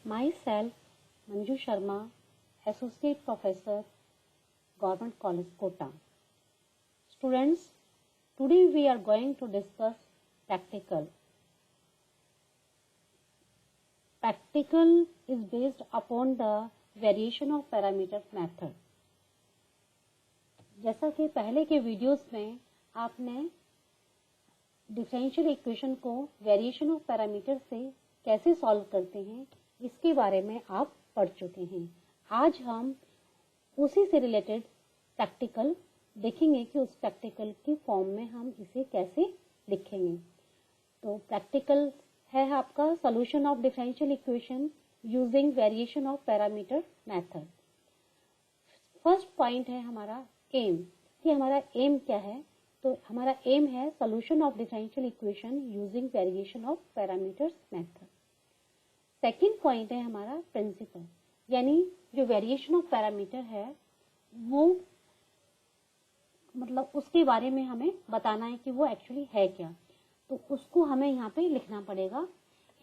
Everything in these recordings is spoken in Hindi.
Myself, Manju Sharma, Associate Professor, Government College, Kota. Students, today we are going to discuss practical. Practical is based upon the variation of parameter method. जैसा कि पहले के वीडियोस में आपने डिफरेंशियल इक्वेशन को वेरिएशन ऑफ पैरामीटर से कैसे सॉल्व करते हैं इसके बारे में आप पढ़ चुके हैं। आज हम उसी से रिलेटेड प्रैक्टिकल देखेंगे कि उस प्रैक्टिकल की फॉर्म में हम इसे कैसे लिखेंगे। तो प्रैक्टिकल है आपका solution of differential equation using variation of parameter method. First point है हमारा एम, कि हमारा एम क्या है। तो हमारा एम है solution of differential equation using variation of parameters method. Second point है हमारा प्रिंसिपल, यानी जो वेरिएशन ऑफ पैरामीटर है वो मतलब उसके बारे में हमें बताना है कि वो एक्चुअली है क्या। तो उसको हमें यहाँ पे लिखना पड़ेगा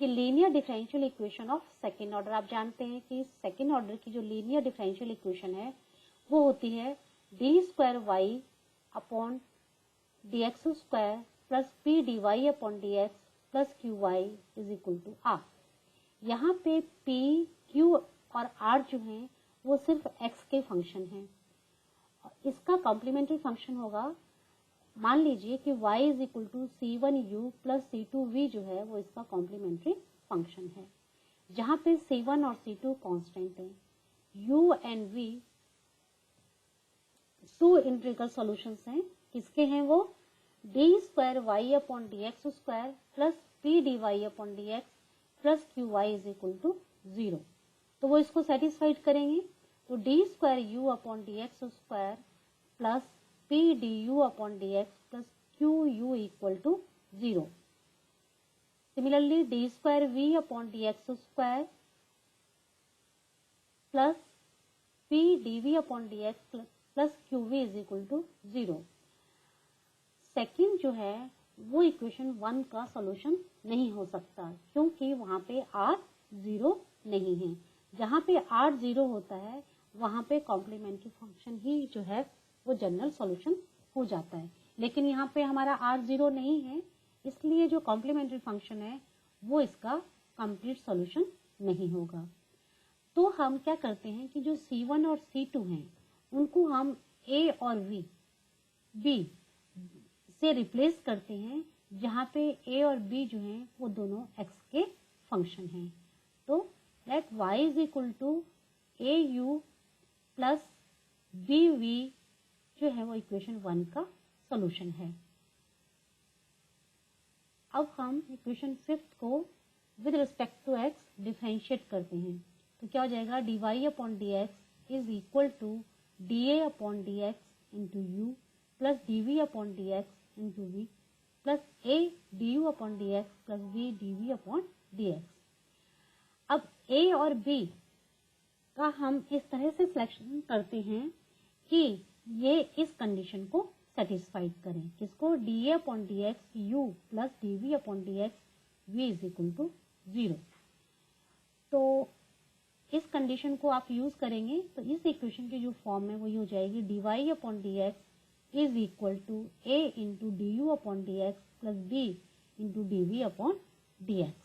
कि linear differential equation of second order. आप जानते हैं कि सेकेंड ऑर्डर की जो लीनियर डिफरेंशियल इक्वेशन है वो होती है d square y upon d x square plus p d y upon d x plus q y is equal to r. यहाँ पे पी क्यू और आर जो है वो सिर्फ एक्स के फंक्शन है। इसका कॉम्प्लीमेंट्री फंक्शन होगा, मान लीजिए कि y is equal to c1u plus c2v जो है वो इसका कॉम्प्लीमेंट्री फंक्शन है, जहाँ पे c1 और c2 कांस्टेंट है। u and v two integral solutions हैं। किसके हैं वो? D square y upon d x square plus p d y upon d x plus q y is equal to 0। तो वो इसको सेटिस्फाइड करेंगे। तो d square u upon d x square plus p d u upon d x plus q u equal to 0। Similarly d square v upon d x square plus p D v upon d x plus q v is equal to 0। Second जो है वो इक्वेशन 1 का सॉल्यूशन नहीं हो सकता, क्योंकि वहां पे r 0 नहीं है। जहां पे r 0 होता है वहां पे कॉम्प्लीमेंट्री फंक्शन ही जो है वो जनरल सॉल्यूशन हो जाता है। लेकिन यहाँ पे हमारा r 0 नहीं है, इसलिए जो कॉम्प्लीमेंट्री फंक्शन है वो इसका कंप्लीट सॉल्यूशन नहीं होगा। तो हम क्या करते हैं कि जो c1 और c2 हैं उनको हम a और b से रिप्लेस करते हैं, जहाँ पे a और b जो हैं वो दोनों x के फंक्शन हैं। तो let y is equal to a u plus b v जो है वो इक्वेशन 1 का सॉल्यूशन है। अब हम इक्वेशन 5 को with respect to x differentiate करते हैं। तो क्या हो जाएगा? D y upon d x is equal to d a upon d x into u plus d v upon d x into v plus a d u upon d x plus b d v upon d x. अब a और b का हम इस तरह से सिलेक्शन करते हैं कि ये इस कंडीशन को सेटिस्फाइड करें। किसको? D a upon d x u plus d v upon d x v is equal to 0। तो इस कंडीशन को आप यूज करेंगे तो इस इक्वेशन की जो फॉर्म है वो ये हो जाएगी d y upon d x is equal to a into d u upon d x plus b into d v upon d x.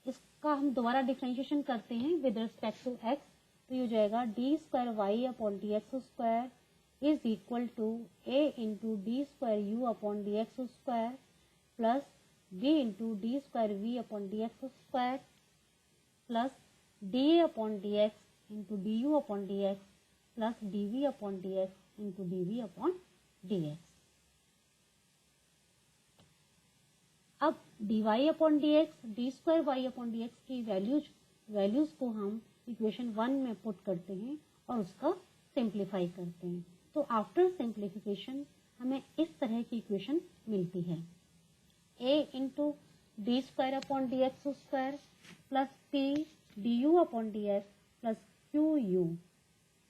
इसका हम दोबारा डिफरेंशिएशन करते हैं विद रिस्पेक्ट टू एक्स। तो ये हो जाएगा d square y upon d x square is equal to a into d square u upon d x square plus b into d square v upon d x square plus d a upon d x into d u upon d x plus d v upon d x into d v upon d x. अब d y upon d x d square y upon d x की वैल्यूज को हम इक्वेशन 1 में पुट करते हैं और उसका सिंप्लीफाई करते हैं। तो आफ्टर सिंप्लीफिकेशन हमें इस तरह की इक्वेशन मिलती है a into d square upon d x square plus p d u upon d x plus q u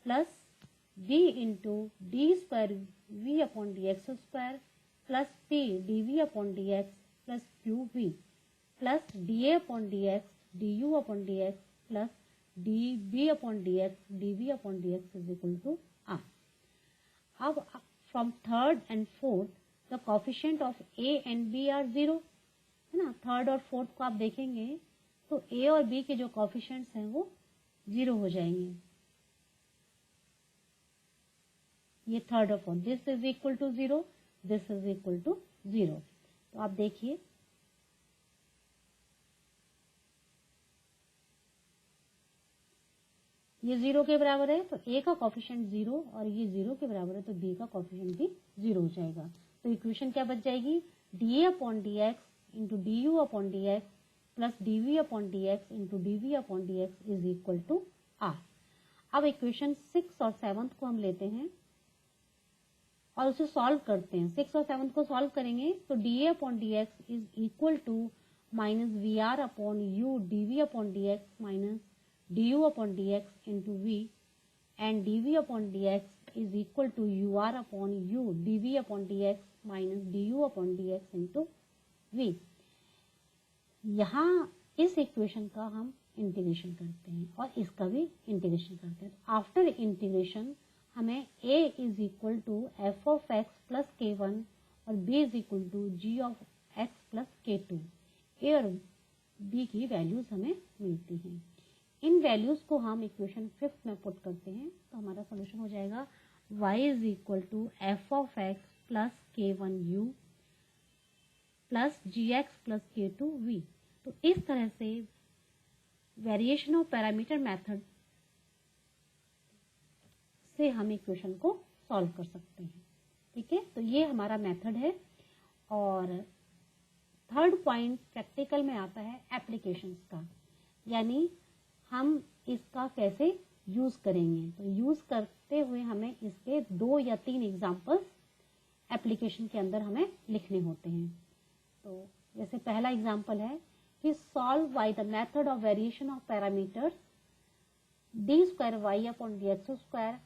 plus b into d square v upon d x square plus p d v upon d x plus q v plus d a upon d x d u upon d x plus d b upon d x d v upon d x is equal to r. अब from third and fourth the coefficient of a and b are zero, है ना। थर्ड और फोर्थ को आप देखेंगे तो ए और बी के जो कोफिशिएंट्स हैं वो जीरो हो जाएंगे। ये थर्ड और fourth, this is equal to zero, this is equal to zero. तो आप देखिए ये जीरो के बराबर है तो ए का कोफिशिएंट जीरो और ये जीरो के बराबर है तो बी का कोफिशिएंट भी जीरो हो जाएगा। तो इक्वेशन क्या बच जाएगी, d a upon d x into d u upon d x plus d v upon d x into d v upon d x is equal to r. अब इक्वेशन 6 और 7 को हम लेते हैं और उसे सॉल्व करते हैं। 6 और 7 को सॉल्व करेंगे तो d a upon d x is equal to minus v r upon u d v upon d x minus du upon dx into v and dv upon dx is equal to ur upon u dv upon dx minus du upon dx into v। यहाँ इस इक्वेशन का हम इंटीग्रेशन करते हैं और इसका भी इंटीग्रेशन करते हैं। आफ्टर इंटीग्रेशन हमें a is equal to f of x plus k one और b is equal to g of x plus k two, a और b की वैल्यूज हमें मिलती हैं। इन वैल्यूज को हम इक्वेशन 5 में पुट करते हैं तो हमारा सोल्यूशन हो जाएगा y is equal to f of x plus k one u plus g x plus k two v. तो इस तरह से वेरिएशन ऑफ पैरामीटर मेथड से हम इक्वेशन को सॉल्व कर सकते हैं। ठीक है, तो ये हमारा मेथड है। और थर्ड पॉइंट प्रैक्टिकल में आता है एप्लीकेशंस का, यानी हम इसका कैसे यूज करेंगे। तो यूज करते हुए हमें इसके 2 या 3 एग्जांपल्स एप्लीकेशन के अंदर हमें लिखने होते हैं। तो जैसे पहला एग्जांपल है कि solve by the method of variation of parameters d square y upon d x square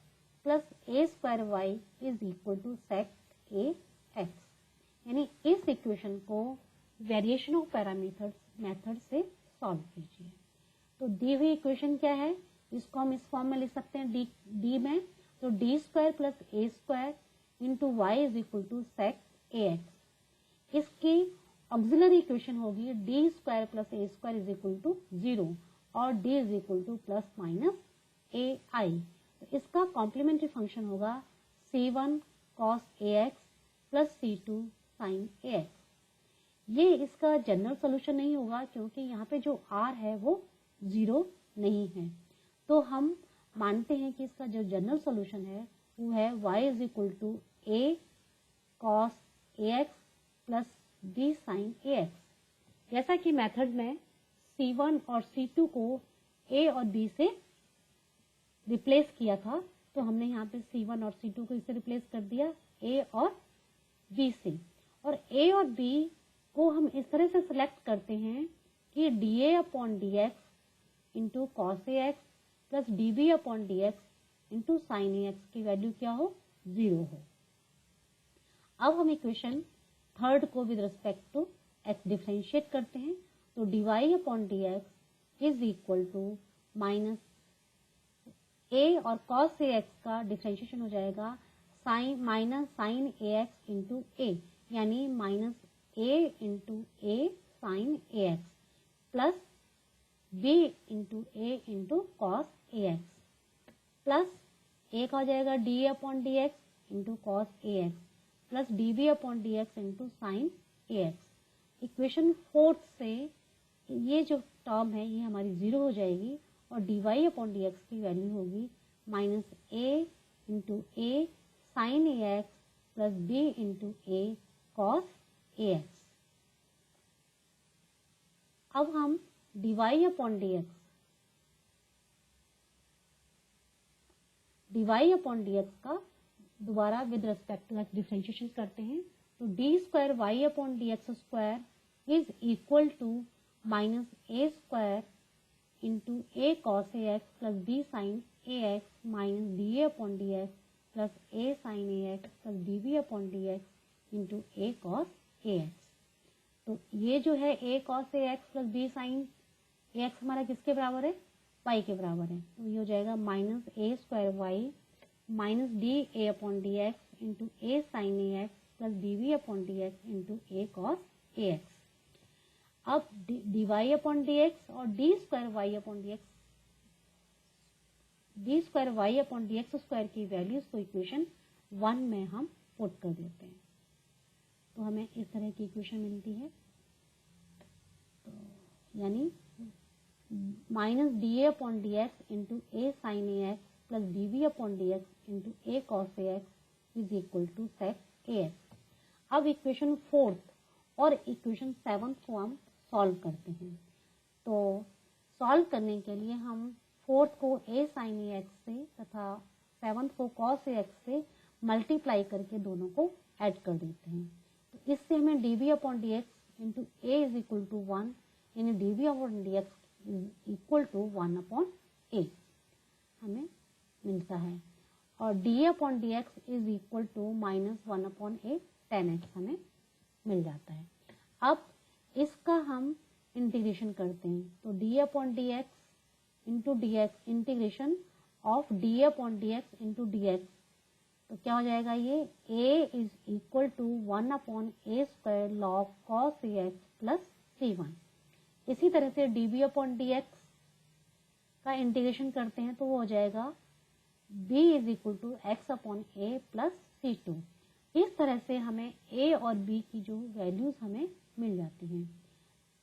plus a square y is equal to sec a x. यानी इस इक्वेशन को वेरिएशन ऑफ पैरामीटर्स मेथड से सॉल्व कीजिए। तो दी हुई इक्वेशन क्या है, इसको हम इस फॉर्म में लिख सकते हैं डी में। तो d square plus a square into y is equal to sec a x. इसकी ऑक्सिलरी इक्वेशन होगी d square plus a square is equal to 0 और d is equal to plus minus a i. तो इसका कॉम्प्लीमेंट्री फंक्शन होगा c1 cos ax plus c2 sin ax। ये इसका जनरल सोल्यूशन नहीं होगा क्योंकि यहाँ पे जो r है वो 0 नहीं है। तो हम मानते हैं कि इसका जो जनरल सॉल्यूशन है वो है y is equal to a cos ax plus b sin ax। जैसा कि मेथड में c1 और c2 को a और b से रिप्लेस किया था तो हमने यहाँ पे c1 और c2 को इससे रिप्लेस कर दिया a और b से। और a और b को हम इस तरह से सिलेक्ट करते हैं कि dA upon dx into cos a x plus d b upon d x into sine a x की वैल्यू क्या हो, 0 हो। अब हम इक्वेशन थर्ड को with respect to x differentiate करते हैं। तो d y upon d x is equal to minus a और कॉस ए एक्स का डिफरेंशिएशन हो जाएगा sine minus sine a x into a, यानी minus a into a sine a x plus b into a into cos a x plus a का हो जाएगा d a upon d x into cos a x plus d b upon d x into sine a x. Equation 4 से ये जो टर्म है ये हमारी 0 हो जाएगी और d y upon d x की वैल्यू होगी minus a into a sine a x plus b into a cos a x. अब हम dy अपॉन dx का दोबारा with respect to x differentiation करते हैं। तो d square y upon d x square is equal to minus a square into a cos a x plus b sine a x minus d a upon d x plus a sine a x plus d b upon d x into a cos a x. तो ये जो है a cos ax plus b sine ax हमारा किसके बराबर है, y के बराबर है। तो ये हो जाएगा minus a square y minus d a upon d x into a sine a x plus d v upon d x into a cos a x. अब d y upon d x और d square y upon d x, d square y upon d x square की वैल्यूज को इक्वेशन 1 में हम पुट कर देते हैं, तो हमें इस तरह की इक्वेशन मिलती है। तो यानी minus d a upon d x into a sine a x plus d v upon d x into a cos a x is equal to sec a x. अब इक्वेशन 4 और इक्वेशन 7 को हम सॉल्व करते हैं। तो सॉल्व करने के लिए हम 4 को ए साइन ए एक्स से तथा 7 को कॉस ए एक्स से मल्टीप्लाई करके दोनों को ऐड कर देते हैं। तो इससे हमें d v upon d x into a is equal to 1 यानी d v upon d x equal to 1 upon a हमें मिलता है, और d upon d x is equal to minus 1 upon a tan x हमें मिल जाता है। अब इसका हम इंटीग्रेशन करते हैं, तो d upon d x into d x integration of d upon d x into d x, तो क्या हो जाएगा ये a is equal to 1 upon a square log cos a x plus c1। इसी तरह से d b upon d x का इंटीग्रेशन करते हैं तो वो हो जाएगा b is equal to x upon a plus c2। इस तरह से हमें a और b की जो वैल्यूज हमें मिल जाती हैं।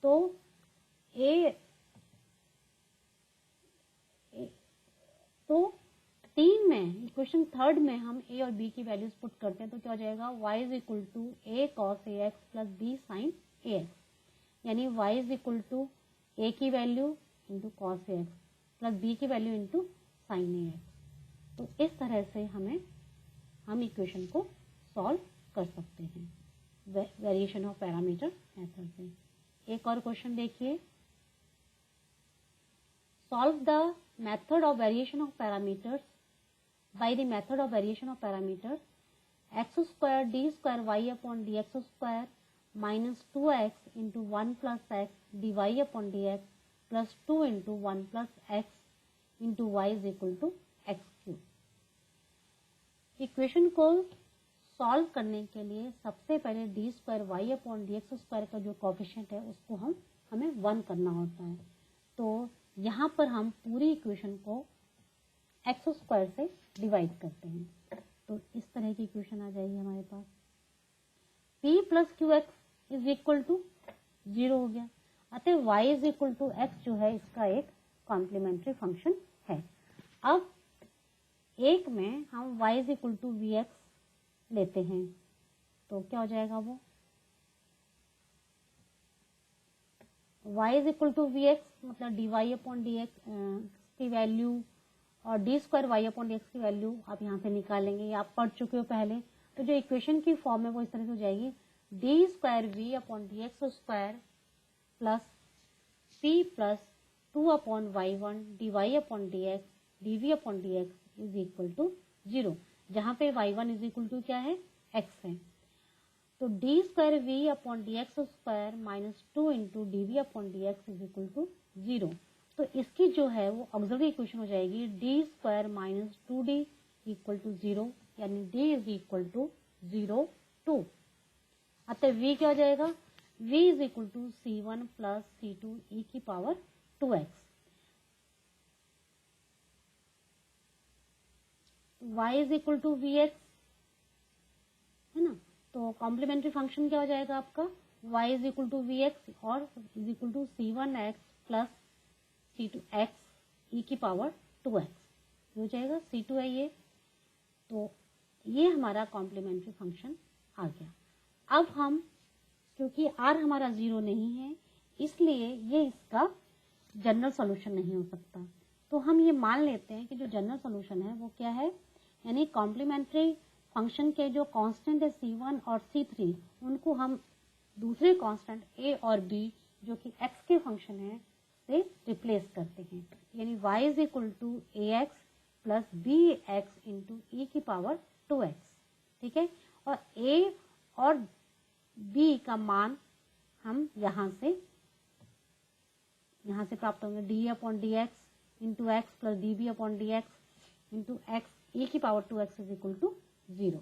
तो तीन में इक्वेशन 3 में हम a और b की वैल्यूज पुट करते हैं तो क्या हो जाएगा y is equal to a cos a x plus b sine a x, यानी y is equal to a की value into cos a x plus b की value into sine a x. तो इस तरह से हम इक्वेशन को सॉल्व कर सकते हैं वेरिएशन ऑफ पैरामीटर मेथड से। एक और क्वेश्चन देखिए, solve the method of variation of parameters by the method of variation of parameters x square d square y upon d x square minus 2x into 1 plus x d y upon d x plus 2 into 1 plus x into y is equal to x cube. Equation को सॉल्व करने के लिए सबसे पहले d square y upon d x square का जो कोफिशिएंट है उसको हमें 1 करना होता है। तो यहाँ पर हम पूरी इक्वेशन को एक्स स्क्वायर से डिवाइड करते हैं, तो इस तरह की इक्वेशन आ जाएगी हमारे पास। p plus q x is equal to 0 हो गया, अतः y is equal to x जो है इसका एक कॉम्प्लीमेंट्री फंक्शन है। अब एक में हम y is equal to v x लेते हैं तो क्या हो जाएगा वो y is equal to v x मतलब d y upon d x की वैल्यू और d square y upon d x की वैल्यू आप यहाँ से निकालेंगे, ये आप पढ़ चुके हो पहले। तो जो इक्वेशन की फॉर्म है वो इस तरह से हो जाएगी d square v upon d x square plus p plus 2 upon y one d y upon d x d v upon d x is equal to 0, जहाँ पे y one is equal to क्या है एक्स है। तो d square v upon d x square minus 2 into d v upon d x is equal to 0। तो इसकी जो है वो ऑक्सिलरी इक्वेशन हो जाएगी d square minus 2d equal to 0, यानी d इज इक्वल टू 0 2। अतः v क्या हो जाएगा v is equal to c1 plus c2 e की power 2x। y is equal to vx है ना, तो कॉम्प्लीमेंट्री फंक्शन क्या हो जाएगा आपका y is equal to vx और is equal to c1x plus c2x e की पावर 2x हो जाएगा, c2 है ये। तो ये हमारा कॉम्प्लीमेंट्री फंक्शन आ गया। अब हम क्योंकि r हमारा 0 नहीं है इसलिए ये इसका जनरल सॉल्यूशन नहीं हो सकता, तो हम ये मान लेते हैं कि जो जनरल सॉल्यूशन है वो क्या है, यानी कॉम्प्लीमेंट्री फंक्शन के जो कांस्टेंट है c1 और c3 उनको हम दूसरे कांस्टेंट a और b जो कि x के फंक्शन है से रिप्लेस करते हैं, यानी y is equal to a x plus b x into e की पावर 2x। ठीक है, और a और b का मान हम यहाँ से प्राप्त होंगे d upon d x into x plus d b upon d x into x e की power 2x is equal to 0।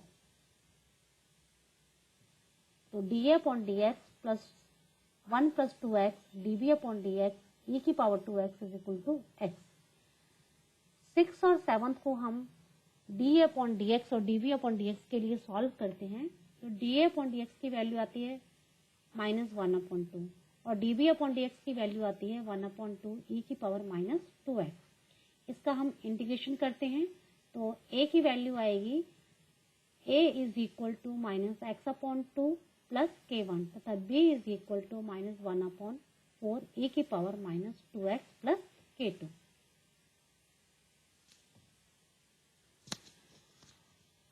तो d a upon d x plus 1 plus 2x d b upon d x e की power 2x is equal to x. 6 और 7 को हम d a upon d x और d b upon d x के लिए सॉल्व करते हैं। तो d a upon d x की वैल्यू आती है -1/2 और d b upon d x की वैल्यू आती है 1/2 ई की पावर -2x। इसका हम इंटीग्रेशन करते हैं तो a की वैल्यू आएगी a is equal to -x/2 plus k1 तथा b is equal to -1/4 e की पावर -2x प्लस k2।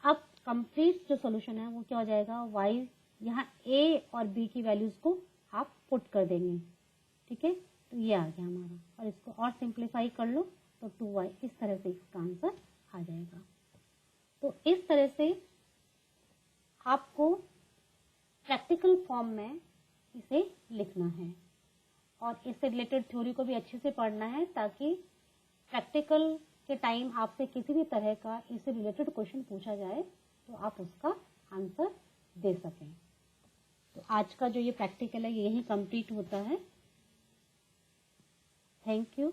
अब कंप्लीट जो सोल्यूशन है वो क्या हो जाएगा, y यहाँ a और b की वैल्यूज को आप पुट कर देंगे। ठीक है, तो ये आ गया हमारा, और इसको और सिंप्लीफाई कर लो तो 2y इस तरह से इसका आंसर आ जाएगा। तो इस तरह से आपको प्रैक्टिकल फॉर्म में इसे लिखना है और इससे रिलेटेड थ्योरी को भी अच्छे से पढ़ना है ताकि प्रैक्टिकल के टाइम आपसे किसी भी तरह का इससे रिलेटेड क्वेश्चन पूछा जाए तो आप उसका आंसर दे सकें। तो आज का जो ये प्रैक्टिकल है ये यहीं कंप्लीट होता है। Thank you.